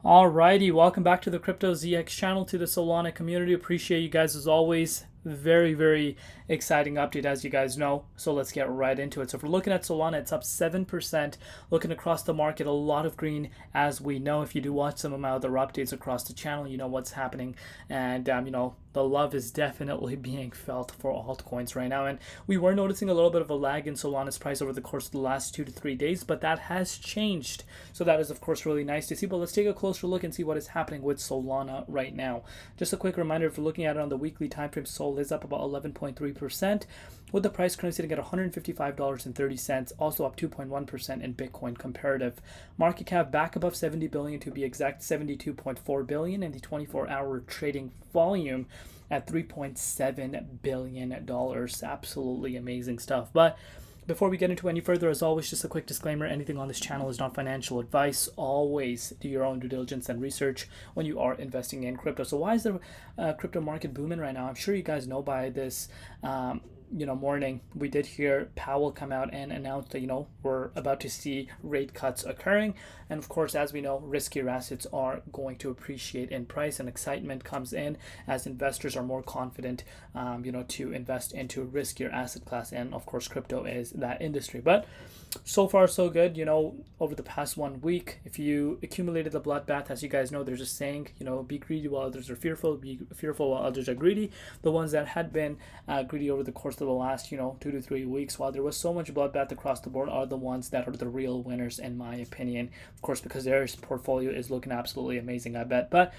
Alrighty, welcome back to the Crypto ZX channel, to the Solana community. Appreciate you guys as always. Very exciting update, as you guys know. So let's get right into it. So if we're looking at Solana, it's up 7%. Looking across the market, a lot of green, as we know. If you do watch some of my other updates across the channel, you know what's happening. And, the love is definitely being felt for altcoins right now. And we were noticing a little bit of a lag in Solana's price over the course of the last 2 to 3 days, but that has changed. So that is, of course, really nice to see. But let's take a closer look and see what is happening with Solana right now. Just a quick reminder, if we're looking at it on the weekly time frame, Sol is up about 11.3%, with the price currently sitting at $155.30, also up 2.1% in Bitcoin comparative. Market cap back above 70 billion, to be exact, 72.4 billion, and the 24-hour trading volume at $3.7 billion. Absolutely amazing stuff. But before we get into any further, as always, just a quick disclaimer: anything on this channel is not financial advice. Always do your own due diligence and research when you are investing in crypto. So why is the crypto market booming right now? I'm sure you guys know by this morning, we did hear Powell come out and announce that, we're about to see rate cuts occurring. And of course, as we know, riskier assets are going to appreciate in price, and excitement comes in as investors are more confident, to invest into a riskier asset class. And of course, crypto is that industry. But so far, so good. Over the past 1 week, if you accumulated the bloodbath, as you guys know, there's a saying, be greedy while others are fearful, be fearful while others are greedy. The ones that had been greedy over the course of the last, 2 to 3 weeks, while there was so much bloodbath across the board, are the ones that are the real winners, in my opinion. Of course, because their portfolio is looking absolutely amazing, I bet. But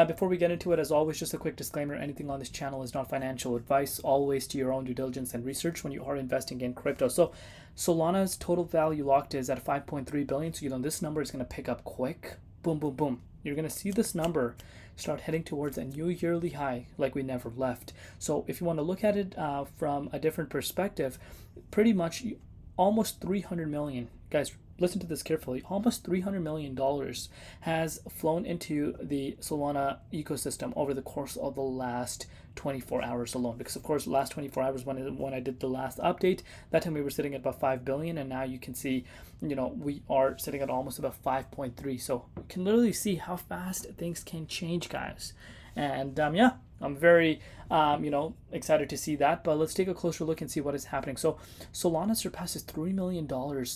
before we get into it, as always, just a quick disclaimer: anything on this channel is not financial advice. Always do your own due diligence and research when you are investing in crypto. So Solana's total value locked is at 5.3 billion. So this number is going to pick up quick. Boom. You're going to see this number start heading towards a new yearly high like we never left. So if you want to look at it from a different perspective, pretty much almost 300 million, guys, listen to this carefully, almost $300 million has flown into the Solana ecosystem over the course of the last 24 hours alone. Because of course, the last 24 hours, when I did the last update, that time we were sitting at about 5 billion, and now you can see, we are sitting at almost about 5.3. So you can literally see how fast things can change, guys. And I'm very excited to see that. But let's take a closer look and see what is happening. So Solana surpasses $3 million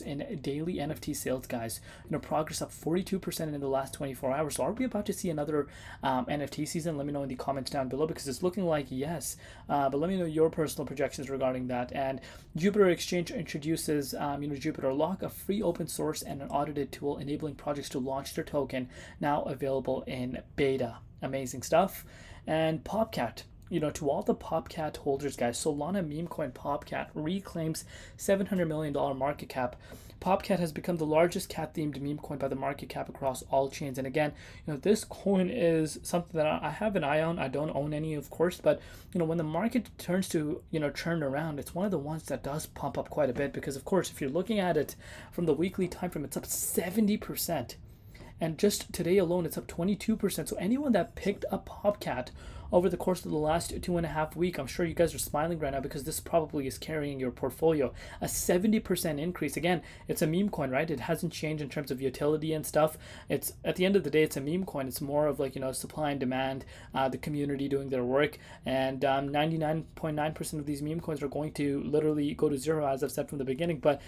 in daily NFT sales, guys. Progress up 42% in the last 24 hours. So are we about to see another NFT season? Let me know in the comments down below, because it's looking like yes. But let me know your personal projections regarding that. And Jupiter Exchange introduces Jupiter Lock, a free open source and an audited tool enabling projects to launch their token, now available in beta. Amazing stuff. And Popcat, to all the Popcat holders, guys, Solana Memecoin Popcat reclaims $700 million market cap. Popcat has become the largest cat-themed meme coin by the market cap across all chains. And again, this coin is something that I have an eye on. I don't own any, of course, but when the market turns to turn around, it's one of the ones that does pump up quite a bit, because of course, if you're looking at it from the weekly time frame, it's up 70%. And just today alone, it's up 22%. So anyone that picked up Popcat over the course of the last 2.5 weeks, I'm sure you guys are smiling right now, because this probably is carrying your portfolio. A 70% increase. Again, it's a meme coin, right? It hasn't changed in terms of utility and stuff. It's, at the end of the day, it's a meme coin. It's more of like, supply and demand, the community doing their work. And 99.9% of these meme coins are going to literally go to zero, as I've said from the beginning. But,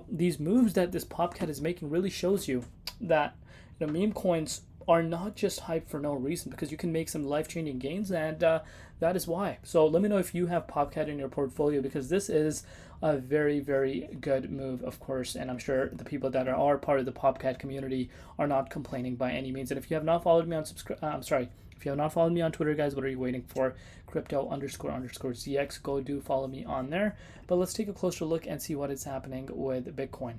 these moves that this Popcat is making really shows you that meme coins are not just hype for no reason, because you can make some life-changing gains, and that is why. So let me know if you have Popcat in your portfolio, because this is a very good move, of course, and I'm sure the people that are part of the Popcat community are not complaining by any means. And if you have not followed me on if you have not followed me on Twitter, guys, what are you waiting for? Crypto__ZX. Go do follow me on there. But let's take a closer look and see what is happening with Bitcoin.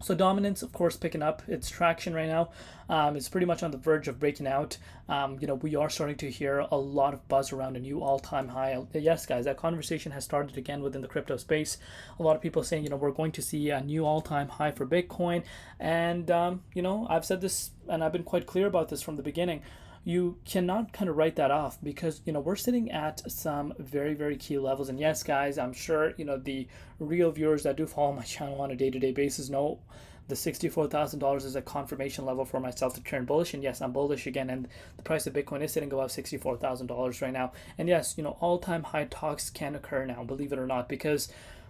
So dominance, of course, picking up its traction right now. It's pretty much on the verge of breaking out. We are starting to hear a lot of buzz around a new all-time high. Yes, guys, that conversation has started again within the crypto space. A lot of people saying, we're going to see a new all-time high for Bitcoin. And, I've said this, and I've been quite clear about this from the beginning. You cannot kind of write that off, because we're sitting at some very key levels. And yes, guys, I'm sure the real viewers that do follow my channel on a day-to-day basis know the $64,000 is a confirmation level for myself to turn bullish. And yes, I'm bullish again, and the price of Bitcoin is sitting above $64,000 right now. And yes, all-time high talks can occur now, believe it or not, because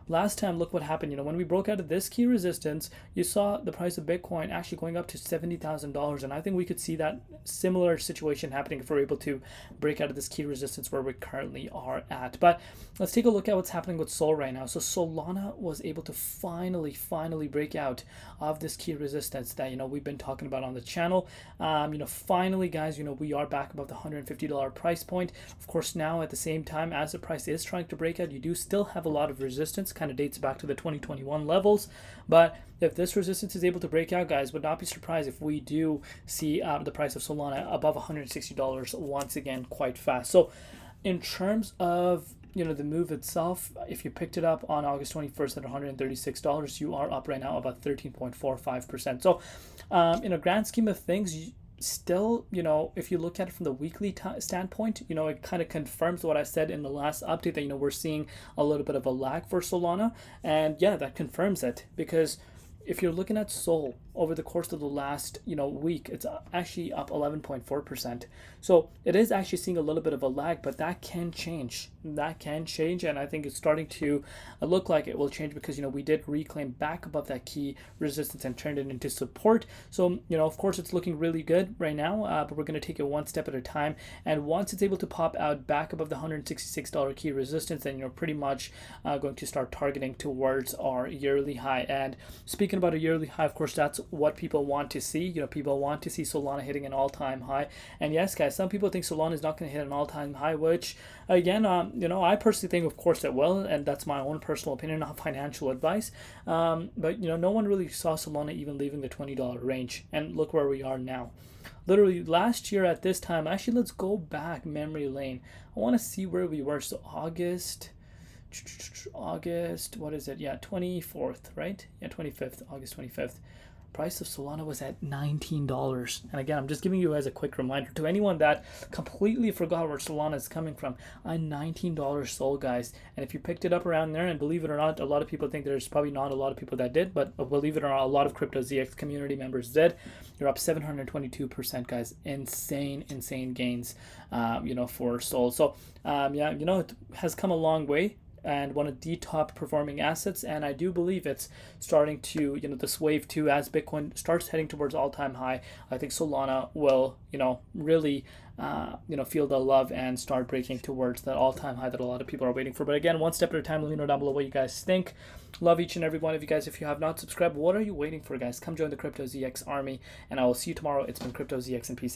last time, look what happened. When we broke out of this key resistance, you saw the price of Bitcoin actually going up to $70,000. And I think we could see that similar situation happening if we're able to break out of this key resistance where we currently are at. But let's take a look at what's happening with Sol right now. So Solana was able to finally break out of this key resistance that, we've been talking about on the channel. Finally, guys, we are back above the $150 price point. Of course, now at the same time as the price is trying to break out, you do still have a lot of resistance. Kind of dates back to the 2021 levels, but if this resistance is able to break out, guys, would not be surprised if we do see the price of Solana above $160 once again quite fast. So in terms of the move itself, if you picked it up on August 21st at $136, you are up right now about 13.45%. So in a grand scheme of things, still, if you look at it from the weekly standpoint, it kind of confirms what I said in the last update that, we're seeing a little bit of a lag for Solana. And yeah, that confirms it, because if you're looking at Sol over the course of the last week, it's actually up 11.4%. So it is actually seeing a little bit of a lag, but that can change. And I think it's starting to look like it will change, because we did reclaim back above that key resistance and turned it into support. So of course it's looking really good right now, but we're going to take it one step at a time. And once it's able to pop out back above the $166 key resistance, then you're pretty much going to start targeting towards our yearly high. And speaking about a yearly high, of course, that's what people want to see. People want to see Solana hitting an all-time high. And yes, guys, some people think Solana is not going to hit an all-time high, which again, I personally think, of course, it will, and that's my own personal opinion, not financial advice. But no one really saw Solana even leaving the $20 range, and look where we are now. Literally last year at this time, actually, let's go back memory lane. I want to see where we were. So August, what is it? Yeah, 24th, right? Yeah, 25th, August 25th. Price of Solana was at $19. And again, I'm just giving you as a quick reminder to anyone that completely forgot where Solana is coming from. A $19 Sol, guys. And if you picked it up around there, and believe it or not, a lot of people think there's probably not a lot of people that did, but believe it or not, a lot of Crypto ZX community members did. You're up 722%, guys. Insane gains, for Sol. So, it has come a long way, and one of the top performing assets. And I do believe it's starting to, this wave too, as Bitcoin starts heading towards all-time high. I think Solana will, really, feel the love and start breaking towards that all-time high that a lot of people are waiting for. But again, one step at a time. Let me know down below what you guys think. Love each and every one of you guys. If you have not subscribed, what are you waiting for, guys? Come join the Crypto ZX army, and I will see you tomorrow. It's been Crypto ZX, and peace out.